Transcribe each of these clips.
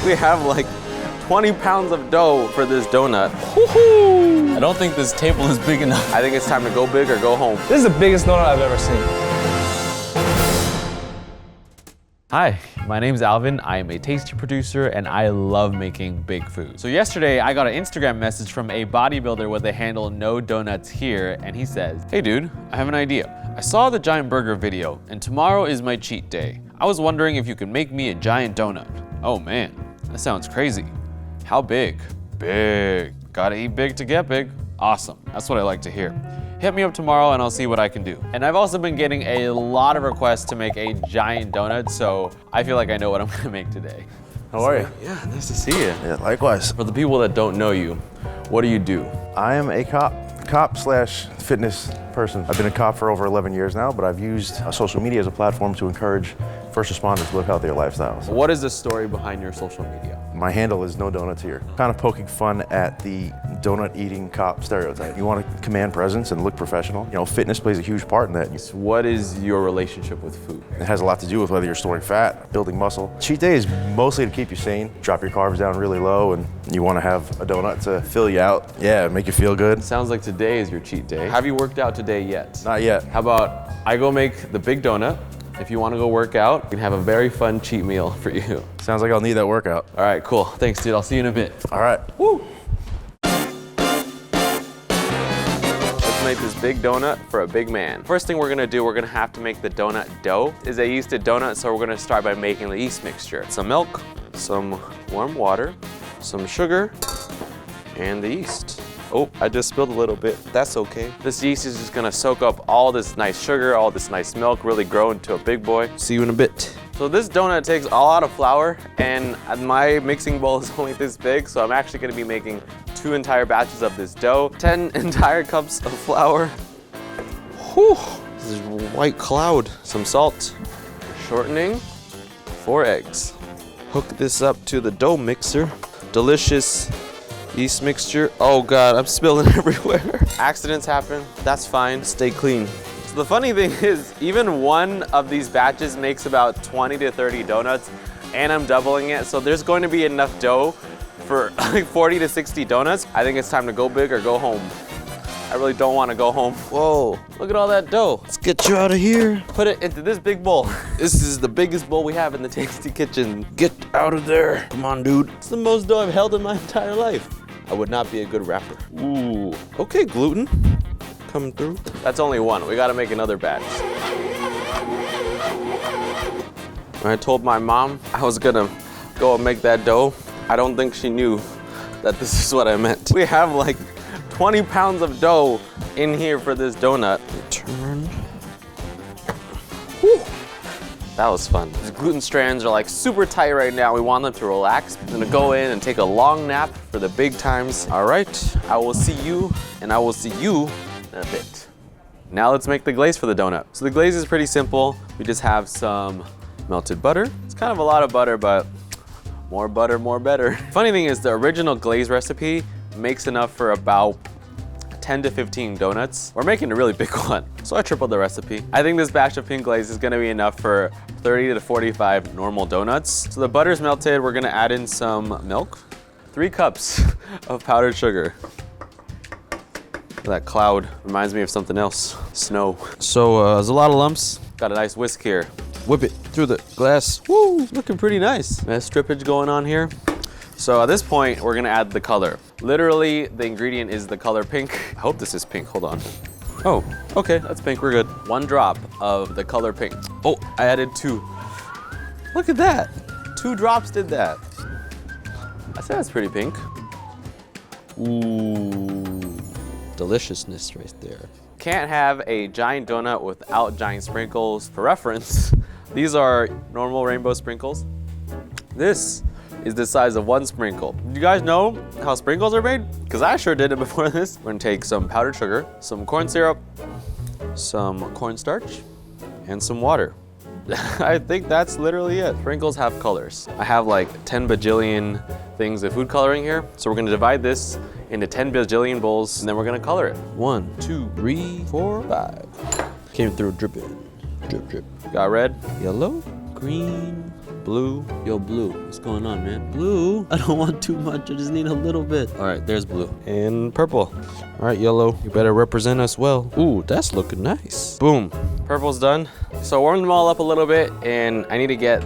We have like 20 pounds of dough for this donut. I don't think this table is big enough. I think it's time to go big or go home. This is the biggest donut I've ever seen. Hi, my name's Alvin. I am a tasty producer and I love making big food. So yesterday I got an Instagram message from a bodybuilder with the handle No Donuts Here, and he says, "Hey dude, I have an idea. I saw the giant burger video and tomorrow is my cheat day. I was wondering if you could make me a giant donut." Oh man, that sounds crazy. How big? Big. Gotta eat big to get big. Awesome, that's what I like to hear. Hit me up tomorrow and I'll see what I can do. And I've also been getting a lot of requests to make a giant donut, so I feel like I know what I'm gonna make today. How are you? Yeah, nice to see you. Yeah, likewise. For the people that don't know you, what do you do? I am a cop/fitness person. I've been a cop for over 11 years now, but I've used social media as a platform to encourage first responders to live healthier lifestyles. What is the story behind your social media? My handle is No Donuts Here. Kind of poking fun at the donut eating cop stereotype. You want to command presence and look professional. You know, fitness plays a huge part in that. What is your relationship with food? It has a lot to do with whether you're storing fat, building muscle. Cheat day is mostly to keep you sane, drop your carbs down really low, and you want to have a donut to fill you out. Yeah, make you feel good. Sounds like today is your cheat day. Have you worked out today yet? Not yet. How about I go make the big donut? If you want to go work out, we can have a very fun cheat meal for you. Sounds like I'll need that workout. All right, cool. Thanks, dude. I'll see you in a bit. All right. Woo! Let's make this big donut for a big man. First thing we're gonna do, we're gonna have to make the donut dough. Is a yeasted donut, so we're gonna start by making the yeast mixture. Some milk, some warm water, some sugar, and the yeast. Oh, I just spilled a little bit. That's okay. This yeast is just gonna soak up all this nice sugar, all this nice milk, really grow into a big boy. See you in a bit. So this donut takes a lot of flour, and my mixing bowl is only this big, so I'm actually gonna be making 2 entire batches of this dough, 10 entire cups of flour. Whew, this is a white cloud. Some salt, shortening, 4 eggs. Hook this up to the dough mixer. Delicious yeast mixture. Oh God, I'm spilling everywhere. Accidents happen, that's fine, stay clean. So the funny thing is, even one of these batches makes about 20 to 30 donuts, and I'm doubling it, so there's going to be enough dough for like 40 to 60 donuts. I think it's time to go big or go home. I really don't want to go home. Whoa, look at all that dough. Let's get you out of here. Put it into this big bowl. This is the biggest bowl we have in the Tasty Kitchen. Get out of there. Come on, dude. It's the most dough I've held in my entire life. I would not be a good rapper. Ooh, okay, gluten, coming through. That's only one, we gotta make another batch. When I told my mom I was gonna go and make that dough, I don't think she knew that this is what I meant. We have like 20 pounds of dough in here for this donut. Turn. Whew. That was fun. These gluten strands are like super tight right now. We want them to relax. I'm gonna go in and take a long nap for the big times. All right, I will see you, and I will see you in a bit. Now let's make the glaze for the donut. So the glaze is pretty simple. We just have some melted butter. It's kind of a lot of butter, but more butter, more better. Funny thing is the original glaze recipe makes enough for about 10 to 15 donuts. We're making a really big one, so I tripled the recipe. I think this batch of pink glaze is gonna be enough for 30 to 45 normal donuts. So the butter's melted, we're gonna add in some milk. 3 cups of powdered sugar. That cloud reminds me of something else, snow. So there's a lot of lumps. Got a nice whisk here. Whip it through the glass. Woo, looking pretty nice. Nice strippage going on here. So at this point, we're gonna add the color. Literally, the ingredient is the color pink. I hope this is pink, hold on. Oh, okay, that's pink, we're good. 1 drop of the color pink. Oh, I added 2. Look at that. 2 drops did that. I said that's pretty pink. Ooh, deliciousness right there. Can't have a giant donut without giant sprinkles. For reference, these are normal rainbow sprinkles. This is the size of 1 sprinkle. Do you guys know how sprinkles are made? Because I sure did it before this. We're gonna take some powdered sugar, some corn syrup, some cornstarch, and some water. I think that's literally it. Sprinkles have colors. I have like 10 bajillion things of food coloring here. So we're gonna divide this into 10 bajillion bowls, and then we're gonna color it. 1, 2, 3, 4, 5. Came through dripping, drip, drip. Got red, yellow, green, Blue, yo Blue, what's going on, man? Blue, I don't want too much, I just need a little bit. All right, there's blue. And purple. All right, yellow, you better represent us well. Ooh, that's looking nice. Boom, purple's done. So warm them all up a little bit, and I need to get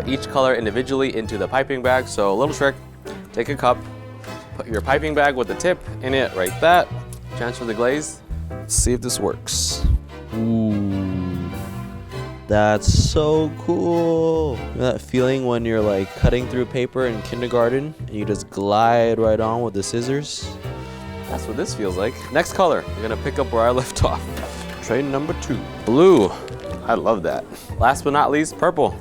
each color individually into the piping bag. So a little trick, take a cup, put your piping bag with the tip in it, right that. Transfer the glaze. Let's see if this works. Ooh, that's so cool. You know that feeling when you're like cutting through paper in kindergarten and you just glide right on with the scissors? That's what this feels like. Next color, I'm gonna pick up where I left off. Tray number 2, blue. I love that. Last but not least, purple.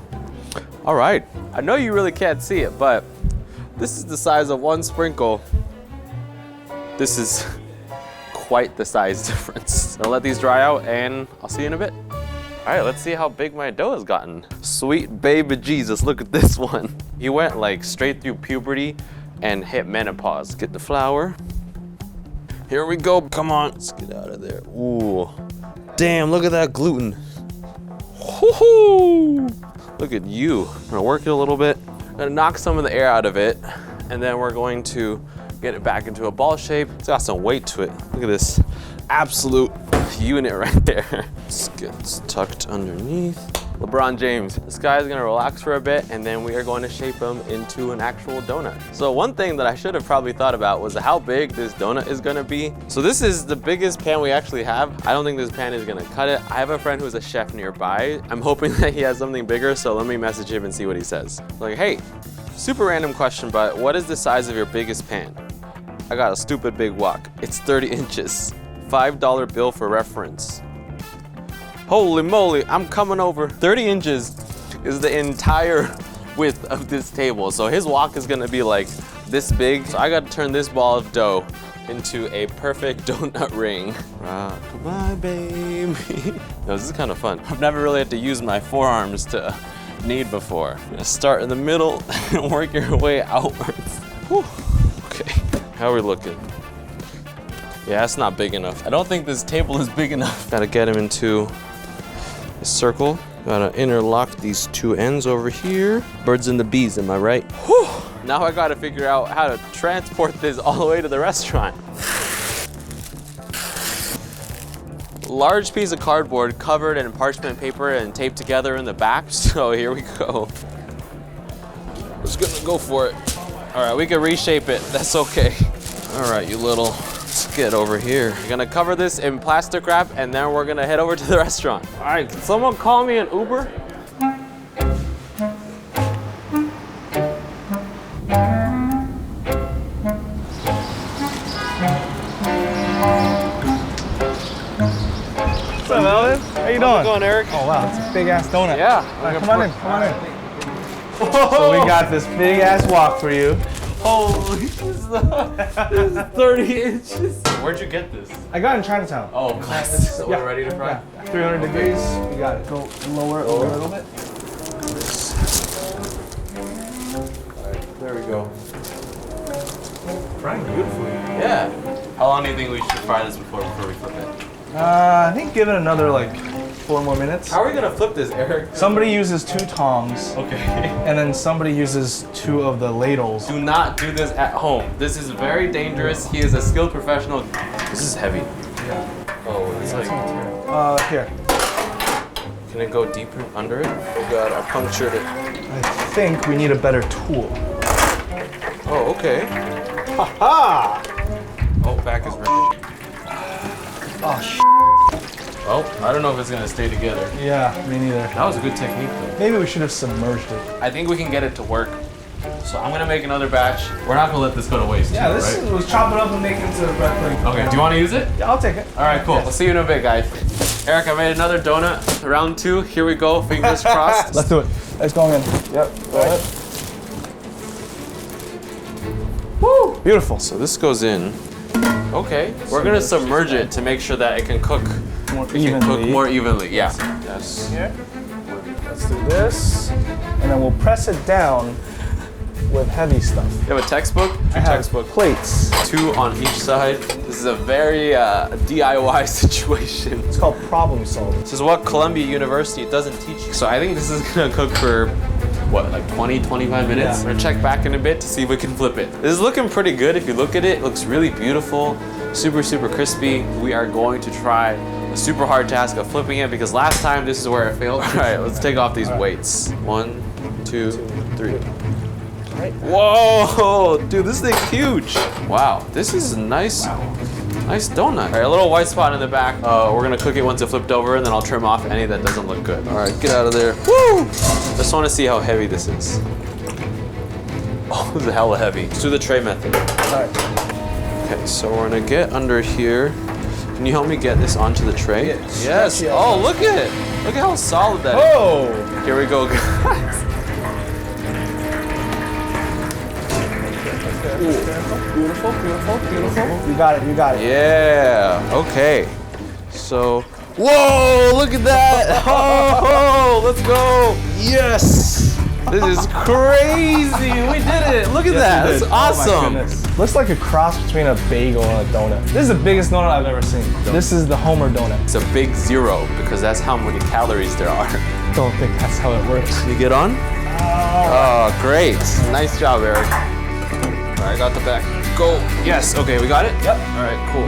All right, I know you really can't see it, but this is the size of one sprinkle. This is quite the size difference. I'll let these dry out and I'll see you in a bit. All right, let's see how big my dough has gotten. Sweet baby Jesus, look at this one. He went like straight through puberty and hit menopause. Get the flour. Here we go, come on. Let's get out of there. Ooh, damn, look at that gluten. Woo-hoo! Look at you. I'm gonna work it a little bit. I'm gonna knock some of the air out of it, and then we're going to get it back into a ball shape. It's got some weight to it. Look at this absolute unit right there. Let's get this tucked underneath. LeBron James. This guy is gonna relax for a bit, and then we are going to shape him into an actual donut. So one thing that I should have probably thought about was how big this donut is gonna be. So this is the biggest pan we actually have. I don't think this pan is gonna cut it. I have a friend who's a chef nearby. I'm hoping that he has something bigger, so let me message him and see what he says. Like, hey, super random question, but what is the size of your biggest pan? I got a stupid big wok. It's 30 inches. $5 bill for reference. Holy moly, I'm coming over. 30 inches is the entire width of this table. So his wok is gonna be like this big. So I gotta turn this ball of dough into a perfect donut ring. Rock my baby. No, this is kind of fun. I've never really had to use my forearms to knead before. I'm gonna start in the middle and work your way outwards. Whew. Okay, how are we looking? Yeah, it's not big enough. I don't think this table is big enough. Gotta get him into a circle. Gotta interlock these two ends over here. Birds and the bees, am I right? Whew. Now I gotta figure out how to transport this all the way to the restaurant. Large piece of cardboard covered in parchment paper and taped together in the back. So here we go. Just gonna go for it. All right, we can reshape it, that's okay. All right, you little, let's get over here. We're gonna cover this in plastic wrap and then we're gonna head over to the restaurant. All right, can someone call me an Uber? What's up, Alvin? How you doing? How's it going, Eric? Oh wow, it's a big ass donut. Yeah. All right, come on in, come on in. So we got this big ass wok for you. Holy, this is 30 inches. Where'd you get this? I got it in Chinatown. Oh, classic. So we're ready to fry? Yeah. 300 degrees. We got it. Go lower a little bit. There we go. Frying beautifully. Yeah. How long do you think we should fry this before we flip it? I think give it another like 4 more minutes. How are we gonna flip this, Eric? Somebody uses 2 tongs. Okay. And then somebody uses 2 of the ladles. Do not do this at home. This is very dangerous. He is a skilled professional. This is heavy. Yeah. Oh, it's like, Here. can it go deeper under it? Oh God, I punctured it. I think we need a better tool. Oh, okay. Ha! Oh, back is ripping. Oh, Well, I don't know if it's gonna stay together. Yeah, me neither. That was a good technique though. Maybe we should have submerged it. I think we can get it to work. So I'm gonna make another batch. We're not gonna let this go to waste. Yeah, too, this right? was chop it up and make it into bread pudding. Okay, do you wanna use it? Yeah, I'll take it. All right, cool. We'll see you in a bit, guys. Eric, I made another donut. Round 2, here we go. Fingers crossed. Let's do it. It's going in. Yep, go ahead. Woo! Beautiful. So this goes in. Okay, we're gonna submerge it to make sure that it can cook more evenly. Yeah. Yes. Here. Let's do this. And then we'll press it down with heavy stuff. You have a textbook? I have Textbook. plates. 2 on each side. This is a very DIY situation. It's called problem solving. This is what Columbia University doesn't teach you. So I think this is gonna cook for what, like 20, 25 minutes? Yeah. We're gonna check back in a bit to see if we can flip it. This is looking pretty good. If you look at it, it looks really beautiful, super, super crispy. We are going to try a super hard task of flipping it because last time this is where I failed. All right, let's take off these weights. 1, 2, 3. Whoa, dude, this thing's huge. Wow, this is a nice donut. All right, a little white spot in the back. We're gonna cook it once it flipped over, and then I'll trim off any that doesn't look good. All right, get out of there. Woo! Just wanna see how heavy this is. Oh, this is hella heavy. Let's do the tray method. All right. Okay, so we're gonna get under here. Can you help me get this onto the tray? Yes. Yes. Yes. Oh, look at it. Look at how solid that is. Oh! Here we go, guys. Beautiful, beautiful, beautiful. You got it, you got it. Yeah, okay. So, whoa, look at that. Oh, let's go. Yes. This is crazy. We did it. Look at that. That's Oh my awesome. goodness. Looks like a cross between a bagel and a donut. This is the biggest donut I've ever seen. This is the Homer donut. It's a big 0 because that's how many calories there are. Don't think that's how it works. You get on? Oh, great. Nice job, Eric. All right, I got the back. Go. Yes, okay, we got it? Yep. All right, cool.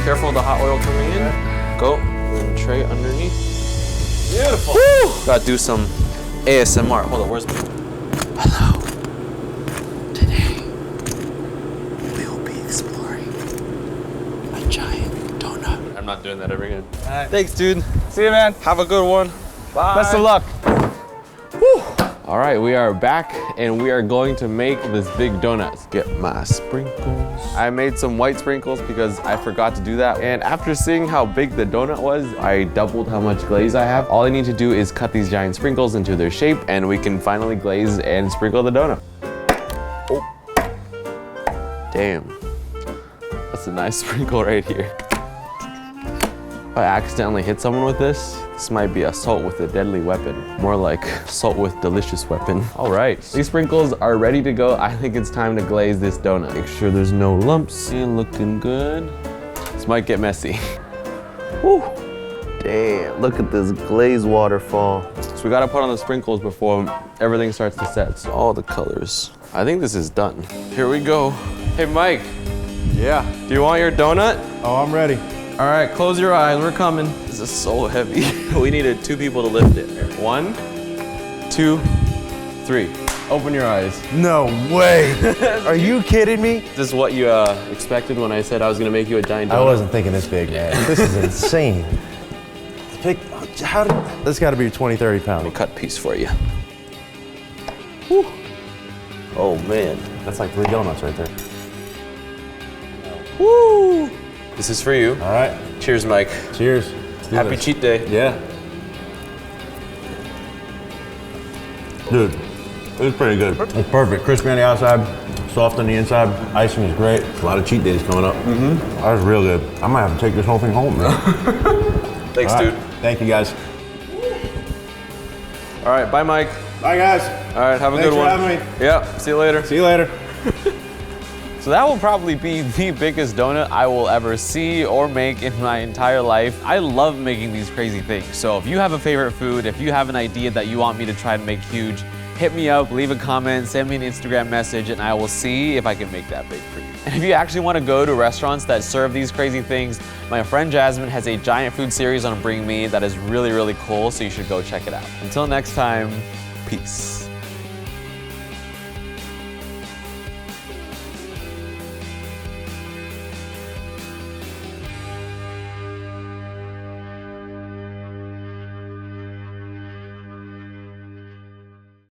Careful of the hot oil coming in. Go. And tray underneath. Beautiful. Woo! Gotta do some ASMR. Hold on, where's my... Hello. Today, we will be exploring a giant donut. I'm not doing that ever again. All right. Thanks, dude. See you, man. Have a good one. Bye. Best of luck. All right, we are back and we are going to make this big donut. Let's get my sprinkles. I made some white sprinkles because I forgot to do that. And after seeing how big the donut was, I doubled how much glaze I have. All I need to do is cut these giant sprinkles into their shape and we can finally glaze and sprinkle the donut. Oh, damn. That's a nice sprinkle right here. If I accidentally hit someone with this might be assault with a deadly weapon. More like assault with delicious weapon. All right, these sprinkles are ready to go. I think it's time to glaze this donut. Make sure there's no lumps. And looking good. This might get messy. Woo. Damn, look at this glaze waterfall. So we gotta put on the sprinkles before everything starts to set. So all the colors. I think this is done. Here we go. Hey, Mike. Yeah. Do you want your donut? Oh, I'm ready. All right, close your eyes, we're coming. This is so heavy. We needed 2 people to lift it. 1, 2, 3. Open your eyes. No way. Are you kidding me? Is this what you expected when I said I was gonna make you a giant donut? I wasn't thinking this big, man. This is insane. That's gotta be 20, 30 Let me pounds. cut a piece for you. Whew. Oh man. That's like 3 donuts right there. Woo! This is for you. All right. Cheers, Mike. Cheers. Happy cheat day. Yeah. Dude, it's pretty good. It's perfect. Crispy on the outside, soft on the inside. Icing is great. A lot of cheat days coming up. Mm-hmm. That was real good. I might have to take this whole thing home, man. Thanks, dude. Thank you, guys. All right, bye, Mike. Bye, guys. All right, have a Thanks good for one. having me. Yeah, see you later. See you later. So that will probably be the biggest donut I will ever see or make in my entire life. I love making these crazy things. So if you have a favorite food, if you have an idea that you want me to try and make huge, hit me up, leave a comment, send me an Instagram message, and I will see if I can make that big for you. And if you actually want to go to restaurants that serve these crazy things, my friend Jasmine has a giant food series on Bring Me that is really, really cool, so you should go check it out. Until next time, peace.